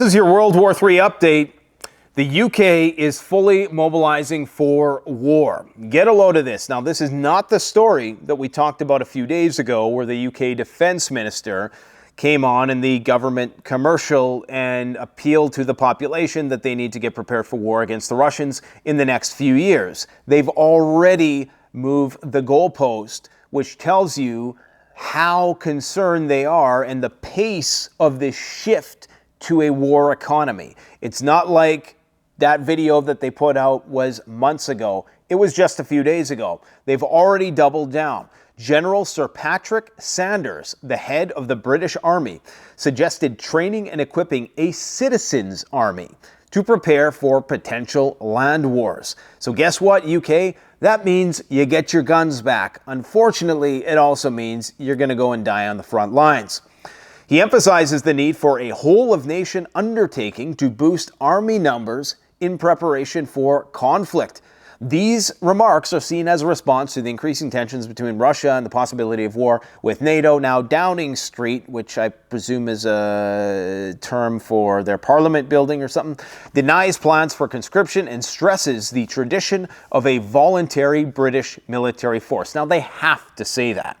This is your World War III update. The UK is fully mobilizing for war. Get a load of this. Now, this is not the story that we talked about a few days ago where the UK Defence Minister came on in the government commercial and appealed to the population that they need to get prepared for war against the Russians in the next few years. They've already moved the goalpost, which tells you how concerned they are and the pace of this shift to a war economy. It's not like that video that they put out was months ago. It was just a few days ago. They've already doubled down. General Sir Patrick Sanders, the head of the British Army, suggested training and equipping a citizens' army to prepare for potential land wars. So guess what, UK? That means you get your guns back. Unfortunately, it also means you're going to go and die on the front lines. He emphasizes the need for a whole-of-nation undertaking to boost army numbers in preparation for conflict. These remarks are seen as a response to the increasing tensions between Russia and the possibility of war with NATO. Now, Downing Street, which I presume is a term for their parliament building or something, denies plans for conscription and stresses the tradition of a voluntary British military force. Now, they have to say that.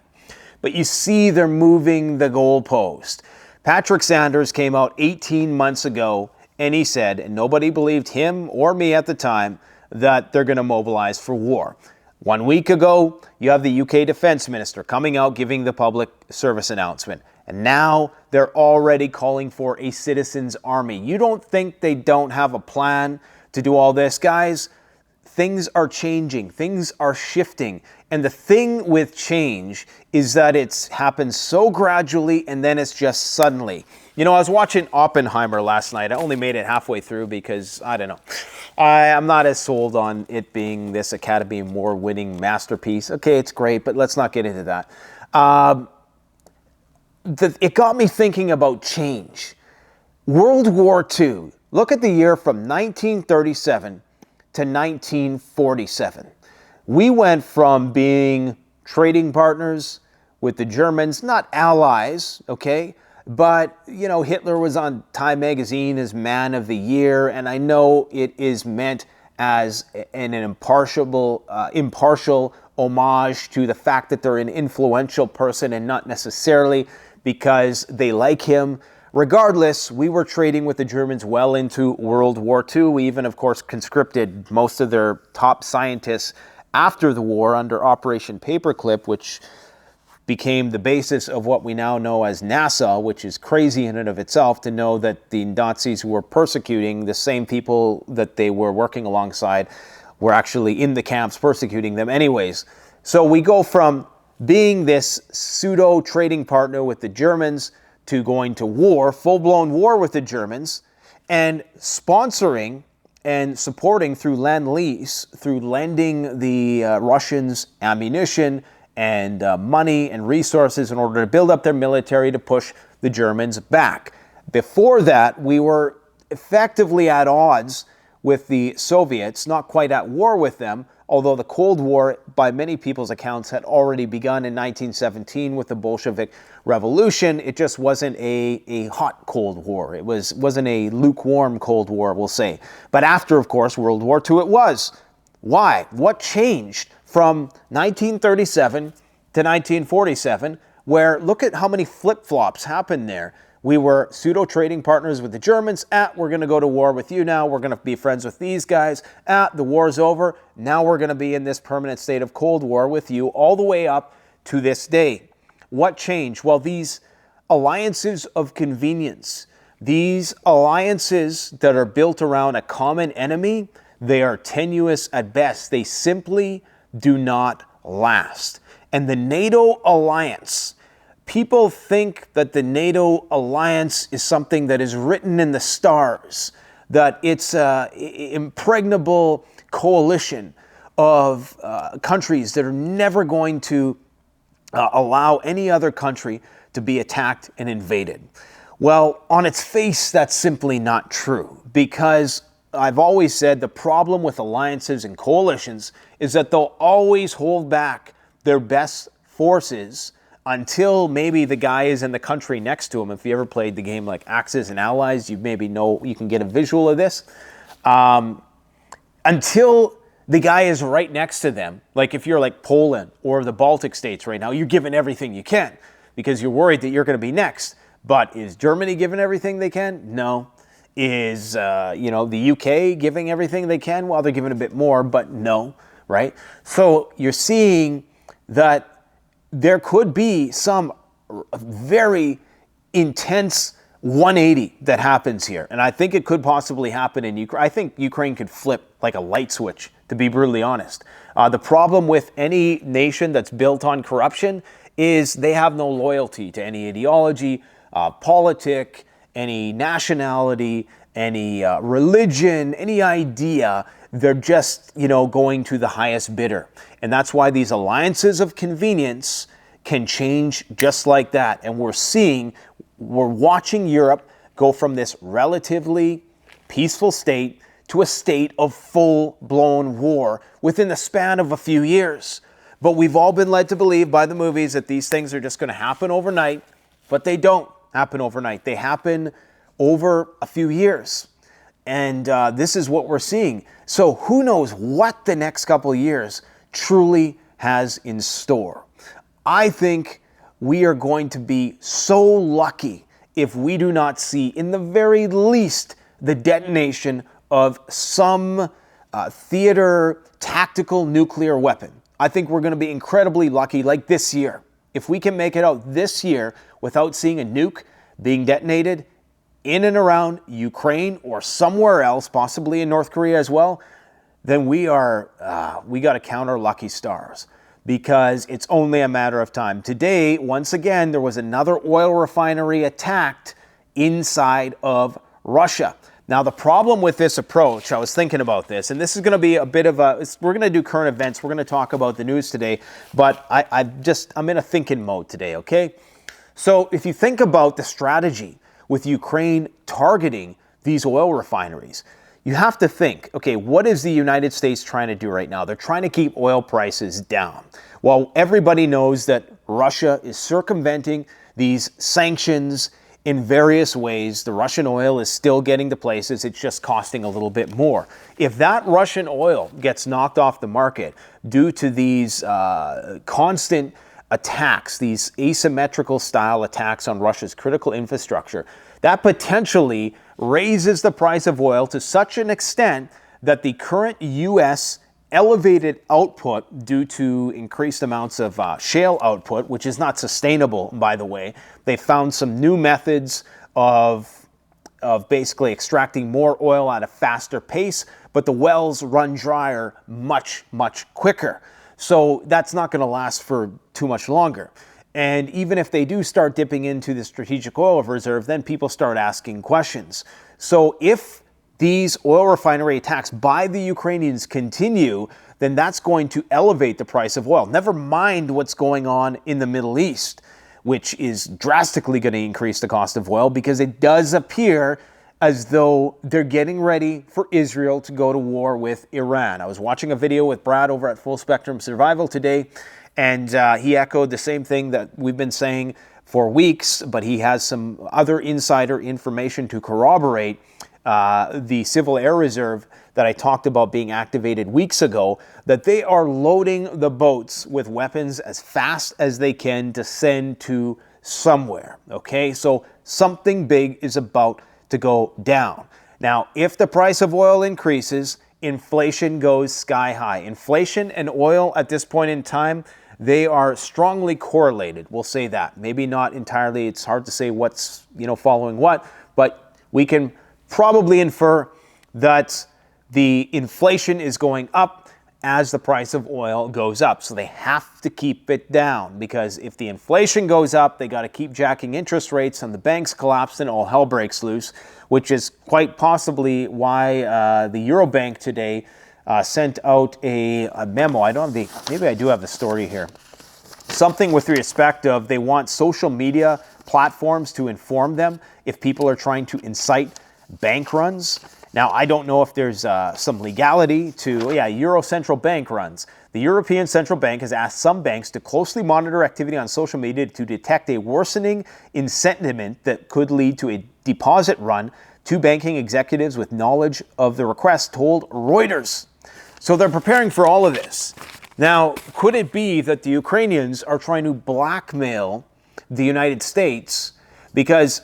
But you see they're moving the goalpost. Patrick Sanders came out 18 months ago and he said, and nobody believed him or me at the time, that they're going to mobilize for war. 1 week ago, you have the UK Defence Minister coming out giving the public service announcement. And now they're already calling for a citizens' army. You don't think they don't have a plan to do all this, guys? Things are changing, things are shifting. And the thing with change is that it's happened so gradually and then it's just suddenly. You know, I was watching Oppenheimer last night. I only made it halfway through because, I don't know, I'm not as sold on it being this Academy Award-winning masterpiece. Okay, it's great, but let's not get into that. It got me thinking about change. World War II, look at the year from 1937 to 1947. We went from being trading partners with the Germans, not allies, okay? But, you know, Hitler was on Time magazine as Man of the Year, and I know it is meant as an impartial homage to the fact that they're an influential person and not necessarily because they like him. Regardless, we were trading with the Germans well into World War II. We even, of course, conscripted most of their top scientists after the war under Operation Paperclip, which became the basis of what we now know as NASA, which is crazy in and of itself to know that the Nazis were persecuting the same people that they were working alongside were actually in the camps persecuting them anyways. So we go from being this pseudo trading partner with the Germans to going to war, full-blown war with the Germans, and sponsoring and supporting through Lend-Lease, through lending the Russians ammunition and money and resources in order to build up their military to push the Germans back. Before that, we were effectively at odds with the Soviets, not quite at war with them, although the Cold War, by many people's accounts, had already begun in 1917 with the Bolshevik Revolution. It just wasn't a hot Cold War. It wasn't a lukewarm Cold War, we'll say. But after, of course, World War II, it was. Why? What changed from 1937 to 1947, where look at how many flip-flops happened there. We were pseudo-trading partners with the Germans. We're going to go to war with you now. We're going to be friends with these guys. The war's over. Now we're going to be in this permanent state of Cold War with you all the way up to this day. What changed? Well, these alliances of convenience, these alliances that are built around a common enemy, they are tenuous at best. They simply do not last. And the NATO alliance, people think that the NATO alliance is something that is written in the stars, that it's an impregnable coalition of countries that are never going to allow any other country to be attacked and invaded. Well, on its face, that's simply not true, because I've always said the problem with alliances and coalitions is that they'll always hold back their best forces until maybe the guy is in the country next to him. If you ever played the game like Axis and Allies, you maybe know, you can get a visual of this. Until the guy is right next to them, like if you're like Poland or the Baltic states right now, you're giving everything you can because you're worried that you're going to be next. But is Germany giving everything they can? No. Is, the UK giving everything they can? Well, they're giving a bit more, but no, right? So you're seeing that there could be some very intense 180 that happens here. And I think it could possibly happen in Ukraine. I think Ukraine could flip like a light switch, to be brutally honest. The problem with any nation that's built on corruption is they have no loyalty to any ideology, politic, any nationality, any religion, any idea. They're just, going to the highest bidder. And that's why these alliances of convenience can change just like that. And we're watching Europe go from this relatively peaceful state to a state of full-blown war within the span of a few years. But we've all been led to believe by the movies that these things are just going to happen overnight, but they don't happen overnight. They happen over a few years. And this is what we're seeing. So who knows what the next couple of years truly has in store. I think we are going to be so lucky if we do not see, in the very least, the detonation of some theater tactical nuclear weapon. I think we're going to be incredibly lucky, like this year. If we can make it out this year without seeing a nuke being detonated in and around Ukraine or somewhere else, possibly in North Korea as well, then we got to count our lucky stars, because it's only a matter of time. Today, once again, there was another oil refinery attacked inside of Russia. Now, the problem with this approach, I was thinking about this, and this is going to be a bit of we're going to do current events, we're going to talk about the news today, but I'm in a thinking mode today, okay? So if you think about the strategy with Ukraine targeting these oil refineries, you have to think, okay, what is the United States trying to do right now? They're trying to keep oil prices down. Well, everybody knows that Russia is circumventing these sanctions in various ways. The Russian oil is still getting to places, it's just costing a little bit more. If that Russian oil gets knocked off the market due to these constant attacks, these asymmetrical style attacks on Russia's critical infrastructure, that potentially raises the price of oil to such an extent that the current U.S. elevated output due to increased amounts of shale output, which is not sustainable, by the way. They found some new methods of basically extracting more oil at a faster pace, but the wells run drier much, much quicker. So that's not going to last for too much longer. And even if they do start dipping into the strategic oil reserve, then people start asking questions. So if these oil refinery attacks by the Ukrainians continue, then that's going to elevate the price of oil. Never mind what's going on in the Middle East, which is drastically going to increase the cost of oil, because it does appear as though they're getting ready for Israel to go to war with Iran. I was watching a video with Brad over at Full Spectrum Survival today, and he echoed the same thing that we've been saying for weeks, but he has some other insider information to corroborate the Civil Air Reserve that I talked about being activated weeks ago, that they are loading the boats with weapons as fast as they can to send to somewhere, okay? So something big is about to go down. Now, if the price of oil increases, inflation goes sky high. Inflation and oil at this point in time, they are strongly correlated. We'll say that. Maybe not entirely. It's hard to say what's, following what, but we can probably infer that the inflation is going up as the price of oil goes up. So they have to keep it down, because if the inflation goes up, they got to keep jacking interest rates, and the banks collapse and all hell breaks loose, which is quite possibly why the Eurobank today sent out a memo. Maybe I do have the story here. Something with respect of they want social media platforms to inform them if people are trying to incite bank runs. Now, I don't know if there's some legality to, Euro Central Bank runs. The European Central Bank has asked some banks to closely monitor activity on social media to detect a worsening in sentiment that could lead to a deposit run. Two banking executives with knowledge of the request told Reuters. So they're preparing for all of this. Now, could it be that the Ukrainians are trying to blackmail the United States? Because,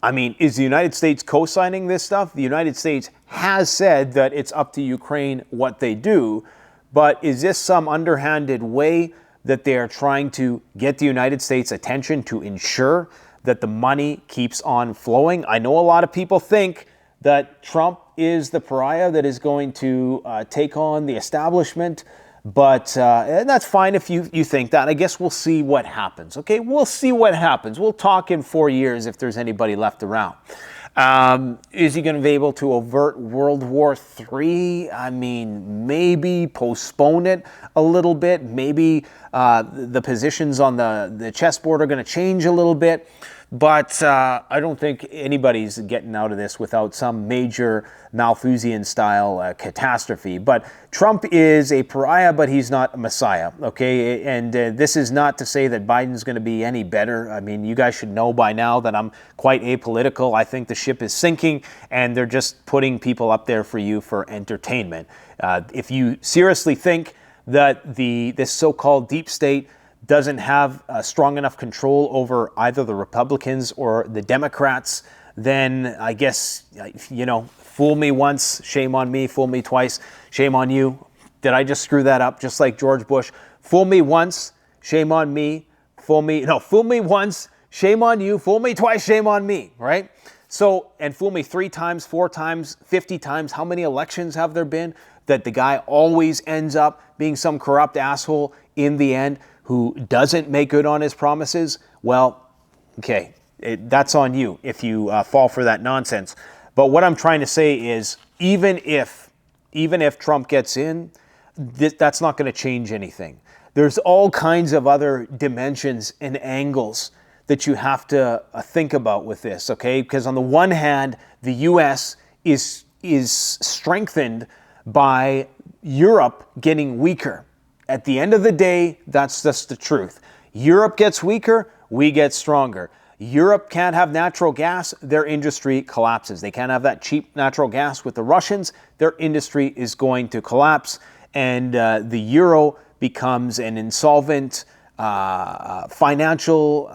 I mean, is the United States co-signing this stuff? The United States has said that it's up to Ukraine what they do, but is this some underhanded way that they are trying to get the United States' attention to ensure that the money keeps on flowing? I know a lot of people think that Trump is the pariah that is going to take on the establishment, but and that's fine if you think that. I guess we'll see what happens, okay? We'll see what happens. We'll talk in 4 years if there's anybody left around. Is he going to be able to avert World War III? I mean, maybe postpone it a little bit. Maybe the positions on the chessboard are going to change a little bit. But I don't think anybody's getting out of this without some major Malthusian-style catastrophe. But Trump is a pariah, but he's not a messiah, okay? And this is not to say that Biden's going to be any better. I mean, you guys should know by now that I'm quite apolitical. I think the ship is sinking, and they're just putting people up there for you for entertainment. If you seriously think that this so-called deep state doesn't have strong enough control over either the Republicans or the Democrats, then I guess, fool me once, shame on me. Fool me twice, shame on you. Did I just screw that up? Just like George Bush. Fool me once, shame on me. Fool me once, shame on you. Fool me twice, shame on me, right? So, and fool me 3 times, 4 times, 50 times. How many elections have there been that the guy always ends up being some corrupt asshole in the end who doesn't make good on his promises? Well, okay, that's on you if you fall for that nonsense. But what I'm trying to say is, even if Trump gets in, that's not going to change anything. There's all kinds of other dimensions and angles that you have to think about with this, okay? Because on the one hand, the U.S. is strengthened by Europe getting weaker. At the end of the day, that's just the truth. Europe gets weaker, we get stronger. Europe can't have natural gas, their industry collapses. They can't have that cheap natural gas with the Russians, their industry is going to collapse. And the euro becomes an insolvent financial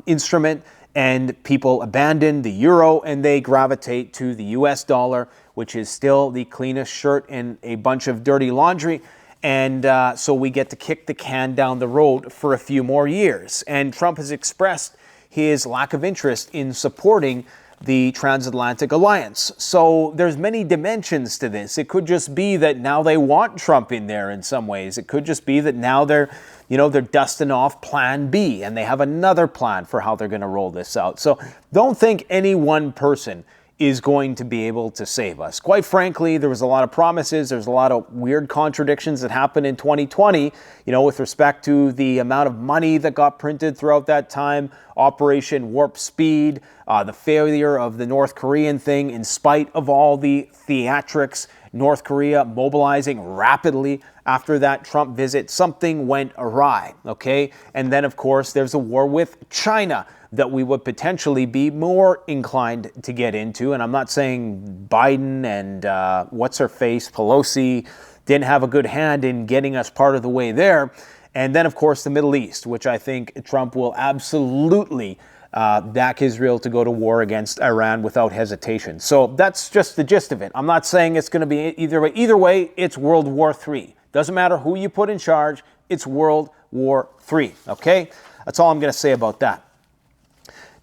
instrument, and people abandon the euro and they gravitate to the US dollar, which is still the cleanest shirt in a bunch of dirty laundry. And so we get to kick the can down the road for a few more years. And Trump has expressed his lack of interest in supporting the transatlantic alliance. So there's many dimensions to this. It could just be that now they want Trump in there in some ways. It could just be that now they're dusting off plan B and they have another plan for how they're going to roll this out. So don't think any one person is going to be able to save us. Quite frankly, there was a lot of promises. There's a lot of weird contradictions that happened in 2020, with respect to the amount of money that got printed throughout that time, Operation Warp Speed, the failure of the North Korean thing, in spite of all the theatrics, North Korea mobilizing rapidly after that Trump visit. Something went awry, okay? And then, of course, there's a war with China that we would potentially be more inclined to get into. And I'm not saying Biden and what's-her-face, Pelosi, didn't have a good hand in getting us part of the way there. And then, of course, the Middle East, which I think Trump will absolutely back Israel to go to war against Iran without hesitation. So that's just the gist of it. I'm not saying it's going to be either way. Either way, it's World War III. Doesn't matter who you put in charge, it's World War III, okay? That's all I'm going to say about that.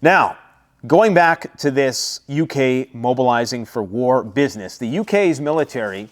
Now, going back to this UK mobilizing for war business, the UK's military,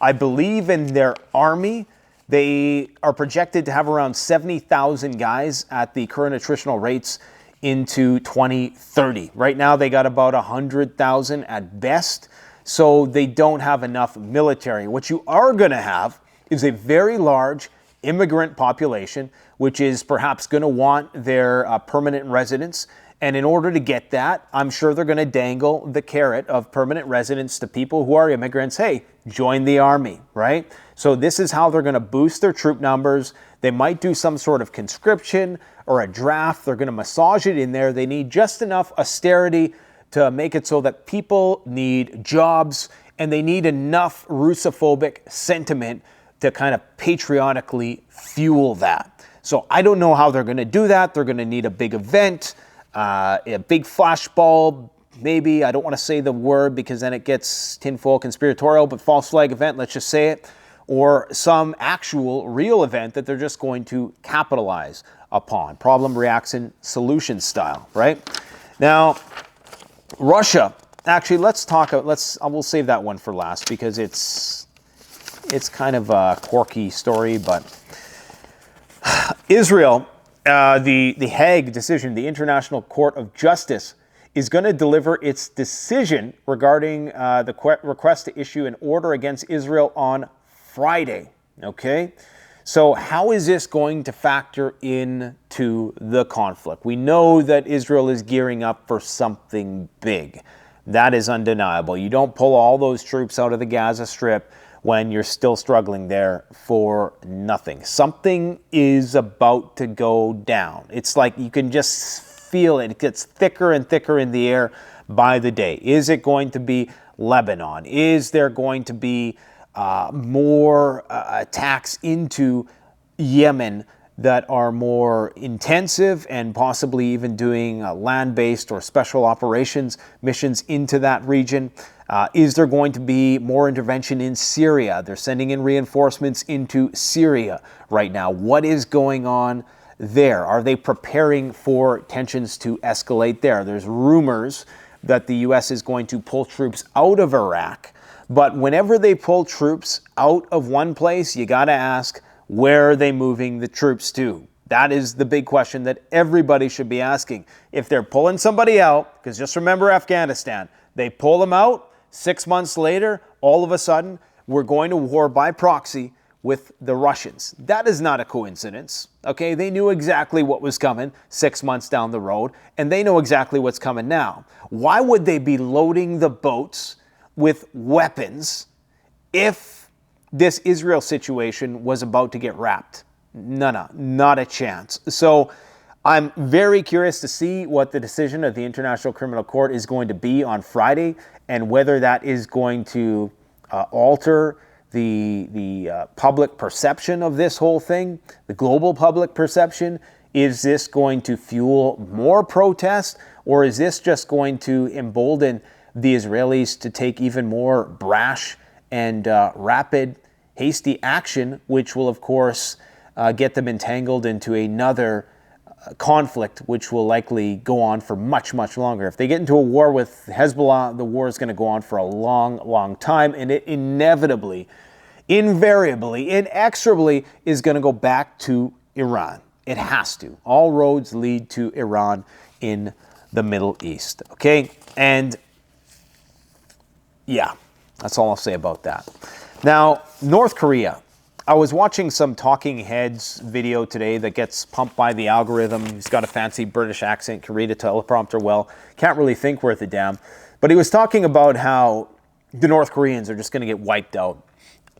I believe in their army, they are projected to have around 70,000 guys at the current attritional rates into 2030. Right now, they got about 100,000 at best, so they don't have enough military. What you are going to have is a very large immigrant population, which is perhaps going to want their permanent residence And in order to get that, I'm sure they're going to dangle the carrot of permanent residence to people who are immigrants. Hey, join the army, right? So this is how they're going to boost their troop numbers. They might do some sort of conscription or a draft. They're going to massage it in there. They need just enough austerity to make it so that people need jobs, and they need enough Russophobic sentiment to kind of patriotically fuel that. So I don't know how they're going to do that. They're going to need a big event, a big flashbulb, maybe. I don't want to say the word because then it gets tinfoil conspiratorial, but false flag event, let's just say it. Or some actual real event that they're just going to capitalize upon. Problem, reaction, solution style, right? Now, Russia. Actually, we'll save that one for last because it's kind of a quirky story, but Israel, the Hague decision, the International Court of Justice, is going to deliver its decision regarding the request to issue an order against Israel on Friday. Okay? So how is this going to factor into the conflict? We know that Israel is gearing up for something big. That is undeniable. You don't pull all those troops out of the Gaza Strip when you're still struggling there for nothing. Something is about to go down. It's like you can just feel it. It gets thicker and thicker in the air by the day. Is it going to be Lebanon? Is there going to be more attacks into Yemen that are more intensive and possibly even doing land-based or special operations missions into that region? Is there going to be more intervention in Syria? They're sending in reinforcements into Syria right now. What is going on there? Are they preparing for tensions to escalate there? There's rumors that the U.S. is going to pull troops out of Iraq. But whenever they pull troops out of one place, you got to ask, where are they moving the troops to? That is the big question that everybody should be asking. If they're pulling somebody out, because just remember Afghanistan, they pull them out, 6 months later, all of a sudden, we're going to war by proxy with the Russians. That is not a coincidence, okay? They knew exactly what was coming 6 months down the road, and they know exactly what's coming now. Why would they be loading the boats with weapons if this Israel situation was about to get wrapped? No, not a chance. So I'm very curious to see what the decision of the International Criminal Court is going to be on Friday and whether that is going to alter the public perception of this whole thing, the global public perception. Is this going to fuel more protest, or is this just going to embolden the Israelis to take even more brash and rapid, hasty action, which will, of course, get them entangled into another conflict, which will likely go on for much, much longer. If they get into a war with Hezbollah, the war is going to go on for a long, long time, and it inevitably, invariably, inexorably is going to go back to Iran. It has to. All roads lead to Iran in the Middle East. Okay? And yeah, that's all I'll say about that. Now, North Korea. I was watching some Talking Heads video today that gets pumped by the algorithm. He's got a fancy British accent, can read a teleprompter well, can't really think worth a damn. But he was talking about how the North Koreans are just going to get wiped out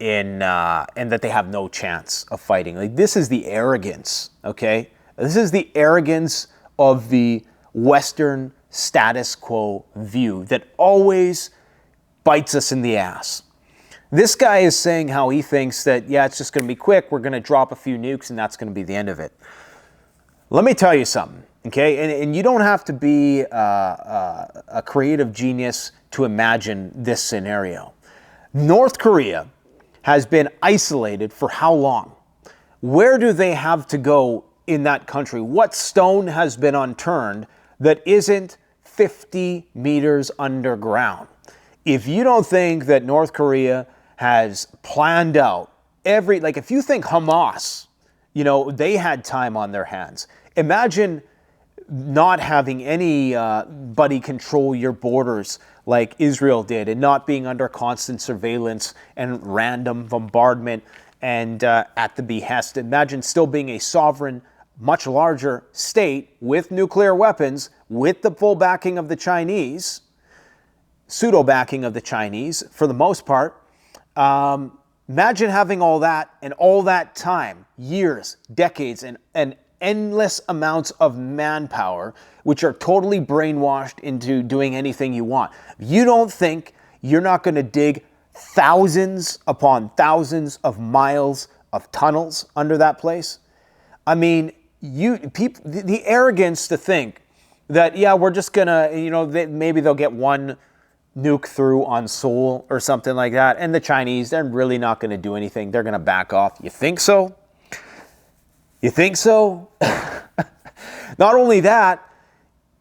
and that they have no chance of fighting. Like, this is the arrogance, okay? This is the arrogance of the Western status quo view that always bites us in the ass. This guy is saying how he thinks that, yeah, it's just going to be quick. We're going to drop a few nukes and that's going to be the end of it. Let me tell you something, okay? And you don't have to be a creative genius to imagine this scenario. North Korea has been isolated for how long? Where do they have to go in that country? What stone has been unturned that isn't 50 meters underground? If you don't think that North Korea has planned out like if you think Hamas, they had time on their hands. Imagine not having anybody control your borders like Israel did and not being under constant surveillance and random bombardment and at the behest. Imagine still being a sovereign much larger state with nuclear weapons, with the full backing of the Chinese, pseudo backing of the Chinese for the most part. Imagine having all that and all that time, years, decades, and endless amounts of manpower, which are totally brainwashed into doing anything you want. You don't think you're not going to dig thousands upon thousands of miles of tunnels under that place? I mean, the arrogance to think that, yeah, we're just going to, maybe they'll get one nuke through on Seoul or something like that. And the Chinese, they're really not going to do anything. They're going to back off. You think so? You think so? Not only that,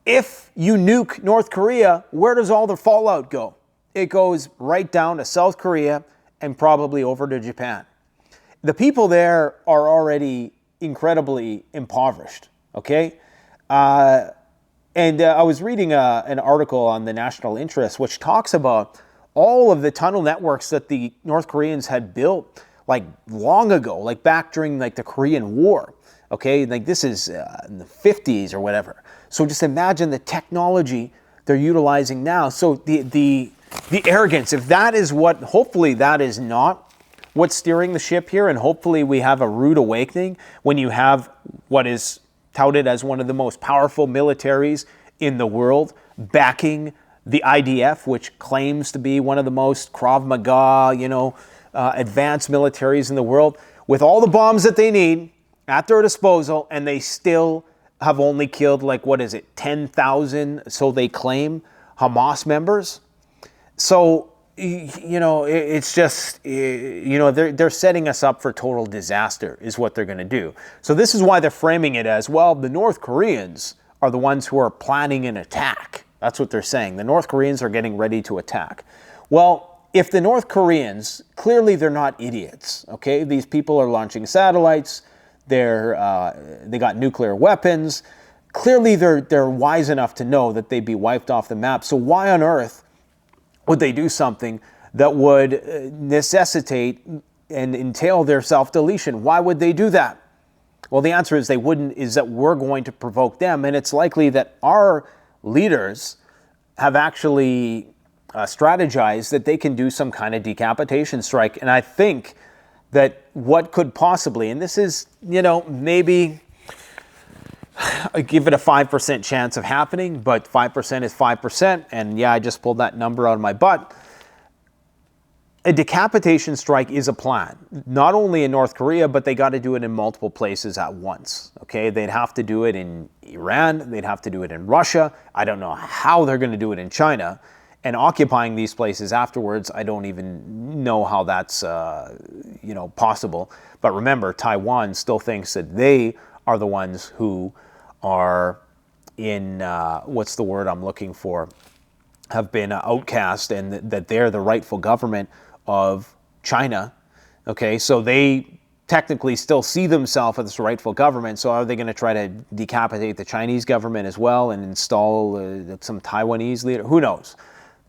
if you nuke North Korea, where does all the fallout go? It goes right down to South Korea and probably over to Japan. The people there are already incredibly impoverished, okay? And I was reading an article on the National Interest, which talks about all of the tunnel networks that the North Koreans had built like long ago, like back during like the Korean War. Okay, like this is in the 50s or whatever. So just imagine the technology they're utilizing now. So the arrogance, if that is what, hopefully that is not what's steering the ship here, and hopefully we have a rude awakening when you have what is touted as one of the most powerful militaries in the world backing the IDF, which claims to be one of the most Krav Maga, advanced militaries in the world, with all the bombs that they need at their disposal, and they still have only killed, 10,000, so they claim, Hamas members. So, it's just, they're setting us up for total disaster is what they're going to do. So this is why they're framing it as, well, the North Koreans are the ones who are planning an attack. That's what they're saying. The North Koreans are getting ready to attack. Well, if the North Koreans, clearly they're not idiots, okay? These people are launching satellites. They got nuclear weapons. Clearly they're wise enough to know that they'd be wiped off the map. So why on earth would they do something that would necessitate and entail their self-deletion? Why would they do that? Well, the answer is they wouldn't, is that we're going to provoke them. And it's likely that our leaders have actually strategized that they can do some kind of decapitation strike. And I think that what could possibly, and this is, maybe I give it a 5% chance of happening, but 5% is 5%. And yeah, I just pulled that number out of my butt. A decapitation strike is a plan, not only in North Korea, but they got to do it in multiple places at once. Okay, they'd have to do it in Iran, they'd have to do it in Russia. I don't know how they're going to do it in China. And occupying these places afterwards, I don't even know how that's possible. But remember, Taiwan still thinks that they are the ones who are in what's the word I'm looking for? Have been outcast, and that they're the rightful government of China. Okay, so they technically still see themselves as the rightful government. So are they going to try to decapitate the Chinese government as well and install some Taiwanese leader? Who knows?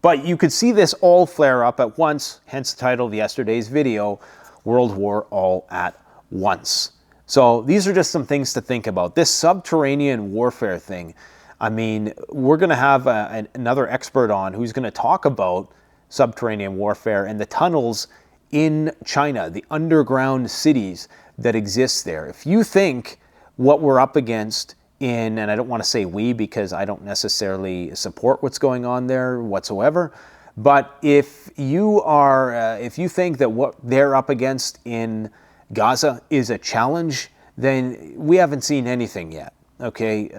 But you could see this all flare up at once, hence the title of yesterday's video, World War All at Once. So these are just some things to think about. This subterranean warfare thing, I mean, we're going to have another expert on who's going to talk about subterranean warfare and the tunnels in China, the underground cities that exist there. If you think what we're up against and I don't want to say we because I don't necessarily support what's going on there whatsoever, but if you think that what they're up against in Gaza is a challenge, then we haven't seen anything yet. Okay,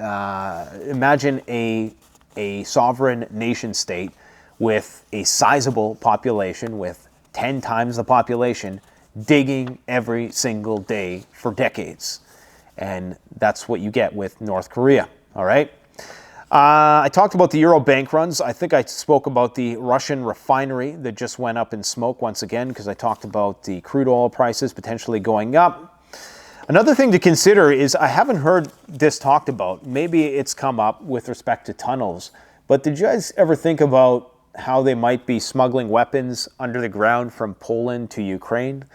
imagine a sovereign nation state with a sizable population, with 10 times the population, digging every single day for decades. And that's what you get with North Korea, all right? I talked about the Euro bank runs. I think I spoke about the Russian refinery that just went up in smoke once again because I talked about the crude oil prices potentially going up. Another thing to consider is I haven't heard this talked about. Maybe it's come up with respect to tunnels. But did you guys ever think about how they might be smuggling weapons under the ground from Poland to Ukraine?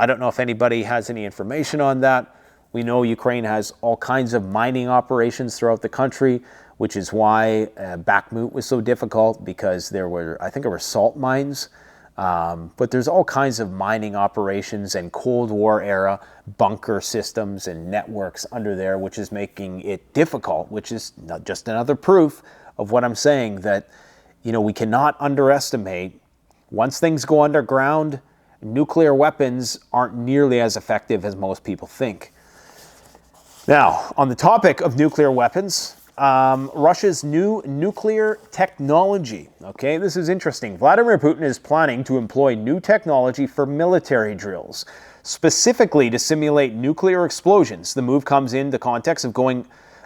I don't know if anybody has any information on that. We know Ukraine has all kinds of mining operations throughout the country, which is why Bakhmut was so difficult, because there were, I think there were salt mines. But there's all kinds of mining operations and Cold War era bunker systems and networks under there, which is making it difficult, which is just another proof of what I'm saying, that, you know, we cannot underestimate, once things go underground, nuclear weapons aren't nearly as effective as most people think. Now, on the topic of nuclear weapons, Russia's new nuclear technology. Okay, this is interesting. Vladimir Putin is planning to employ new technology for military drills, specifically to simulate nuclear explosions. The move comes in the context of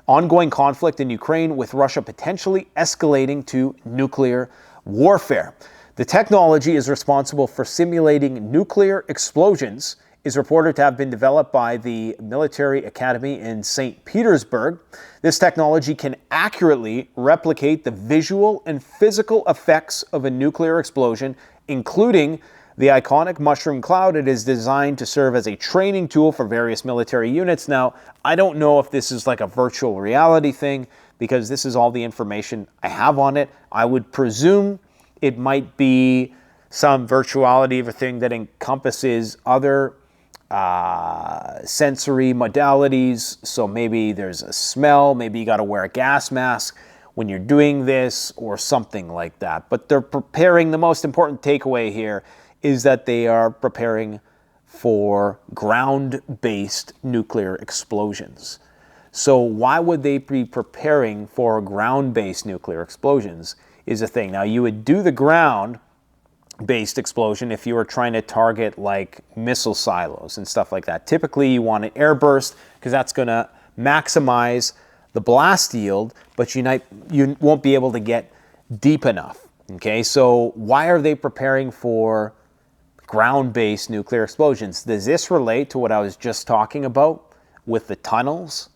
ongoing conflict in Ukraine, with Russia potentially escalating to nuclear warfare. The technology is responsible for simulating nuclear explosions, is reported to have been developed by the Military Academy in St. Petersburg. This technology can accurately replicate the visual and physical effects of a nuclear explosion, including the iconic mushroom cloud. It is designed to serve as a training tool for various military units. Now, I don't know if this is like a virtual reality thing, because this is all the information I have on it. I would presume it might be some virtuality of a thing that encompasses other sensory modalities. So maybe there's a smell, maybe you got to wear a gas mask when you're doing this, or something like that. But they're preparing, the most important takeaway here is that they are preparing for ground-based nuclear explosions. So why would they be preparing for ground-based nuclear explosions is a thing. Now, you would do the ground-based explosion if you were trying to target like missile silos and stuff like that. Typically, you want an airburst, because that's going to maximize the blast yield, but you won't be able to get deep enough. Okay, so why are they preparing for ground-based nuclear explosions? Does this relate to what I was just talking about with the tunnels?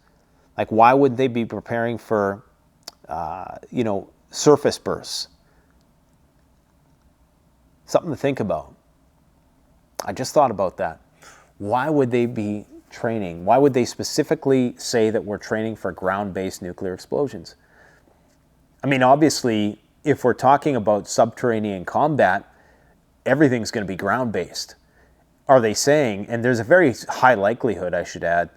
Like, why would they be preparing for, surface bursts? Something to think about. I just thought about that. Why would they be training? Why would they specifically say that we're training for ground-based nuclear explosions? I mean, obviously, if we're talking about subterranean combat, everything's going to be ground-based. Are they saying, and there's a very high likelihood, I should add,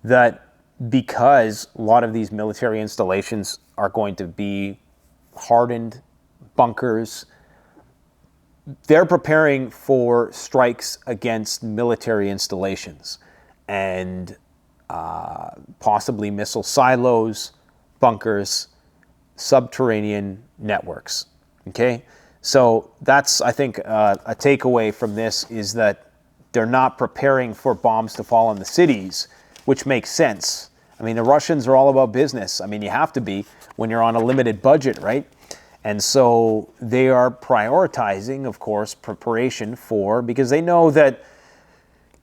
that because a lot of these military installations are going to be hardened bunkers, they're preparing for strikes against military installations and possibly missile silos, bunkers, subterranean networks. Okay? So that's, I think, a takeaway from this is that they're not preparing for bombs to fall on the cities, which makes sense. I mean, the Russians are all about business. I mean, you have to be when you're on a limited budget, right? And so they are prioritizing, of course, preparation for, because they know that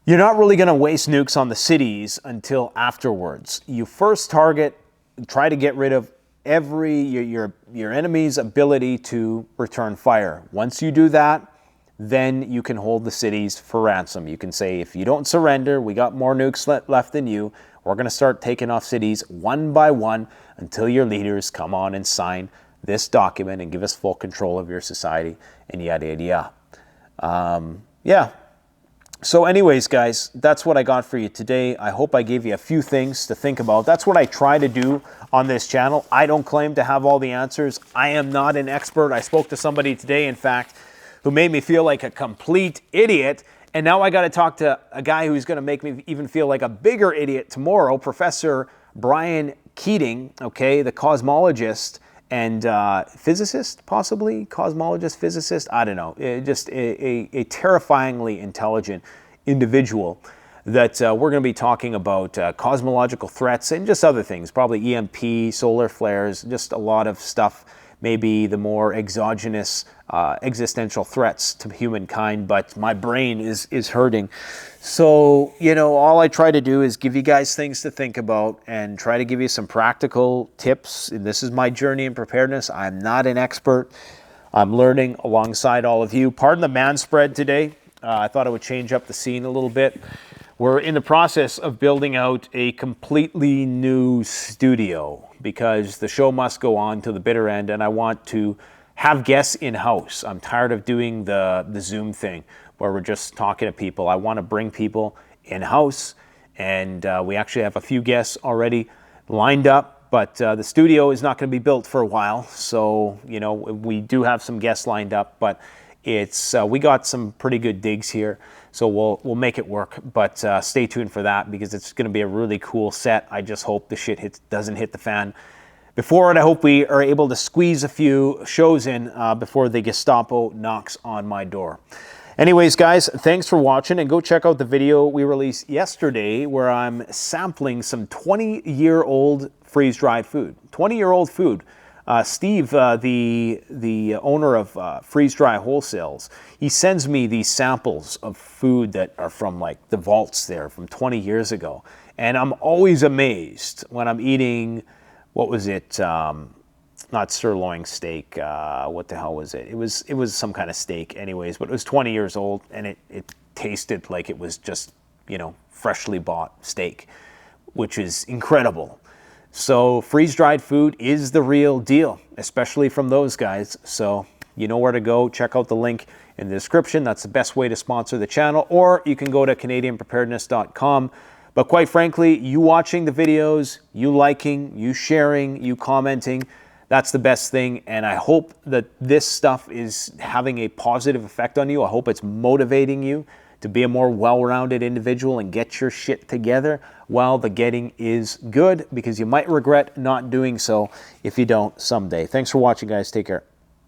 you're not really going to waste nukes on the cities until afterwards. You first try to get rid of your enemy's ability to return fire. Once you do that, then you can hold the cities for ransom. You can say, if you don't surrender, we got more nukes left than you. We're going to start taking off cities one by one until your leaders come on and sign this document and give us full control of your society, and yada, yada, yada. Yeah. So anyways, guys, that's what I got for you today. I hope I gave you a few things to think about. That's what I try to do on this channel. I don't claim to have all the answers. I am not an expert. I spoke to somebody today, in fact, who made me feel like a complete idiot. And now I got to talk to a guy who's going to make me even feel like a bigger idiot tomorrow, Professor Brian Keating, okay, the cosmologist and physicist, possibly, cosmologist, physicist, I don't know, just a terrifyingly intelligent individual that we're going to be talking about cosmological threats and just other things, probably EMP, solar flares, just a lot of stuff, maybe the more exogenous existential threats to humankind, but my brain is hurting. So, all I try to do is give you guys things to think about and try to give you some practical tips. And this is my journey in preparedness. I'm not an expert. I'm learning alongside all of you. Pardon the man spread today. I thought I would change up the scene a little bit. We're in the process of building out a completely new studio because the show must go on to the bitter end, and I want to have guests in-house. I'm tired of doing the Zoom thing where we're just talking to people. I want to bring people in-house, and we actually have a few guests already lined up, but the studio is not going to be built for a while, so you know, we do have some guests lined up, but it's we got some pretty good digs here, so we'll make it work. But stay tuned for that because it's going to be a really cool set. I just hope the shit doesn't hit the fan before it. I hope we are able to squeeze a few shows in before the Gestapo knocks on my door. Anyways, guys, thanks for watching, and go check out the video we released yesterday where I'm sampling some 20-year-old freeze-dried food. 20-year-old food. Steve, the owner of Freeze Dry Wholesales, he sends me these samples of food that are from like the vaults there from 20 years ago. And I'm always amazed when I'm eating, what was it? Not sirloin steak. What the hell was it? It was some kind of steak anyways, but it was 20 years old and it tasted like it was just, you know, freshly bought steak, which is incredible. So freeze-dried food is the real deal, especially from those guys. So you know where to go. Check out the link in the description. That's the best way to sponsor the channel, or you can go to CanadianPreparedness.com. But quite frankly, you watching the videos, you liking, you sharing, you commenting, that's the best thing. And I hope that this stuff is having a positive effect on you. I hope it's motivating you to be a more well-rounded individual and get your shit together while the getting is good, because you might regret not doing so if you don't someday. Thanks for watching, guys. Take care.